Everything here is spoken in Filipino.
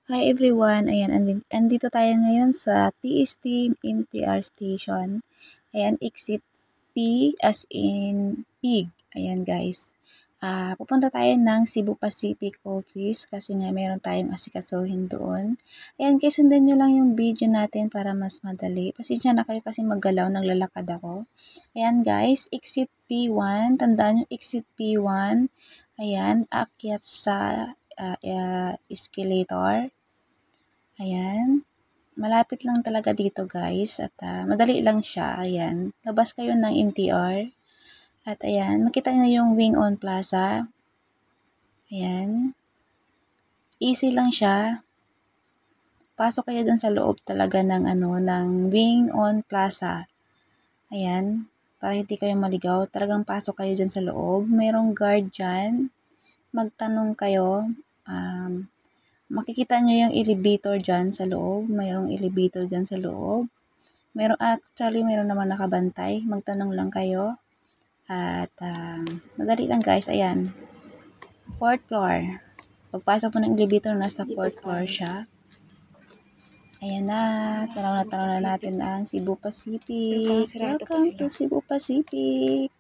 Hi everyone, ayan, andito tayo ngayon sa TST MTR station. Ayan, exit P as in pig. Ayan guys. Pupunta tayo ng Cebu Pacific office kasi nga meron tayong asikasuhin doon. Ayan guys, sundan nyo lang yung video natin para mas madali. Pasensya na kayo kasi maggalaw, naglalakad ako. Ayan guys, exit P1. Tandaan nyo, exit P1. Ayan, akyat sa escalator. Ayan. Malapit lang talaga dito guys at madali lang siya. Ayan. Labas kayo ng MTR. At ayan, makita nyo yung Wing On Plaza. Ayan. Easy lang siya. Pasok kayo dun sa loob talaga ng ng Wing On Plaza. Ayan. Para hindi kayo maligaw. Talagang pasok kayo dyan sa loob. Mayroong guard dyan. Magtanong kayo. Makikita nyo yung elevator dyan sa loob. Mayroong elevator dyan sa loob. Meron naman nakabantay. Magtanong lang kayo. At madali lang guys. Ayan. 4th floor. Pagpasok mo ng elevator, nasa 4th floor siya. Ayan na. Tanaw na natin ang Cebu Pacific. Welcome to Cebu Pacific.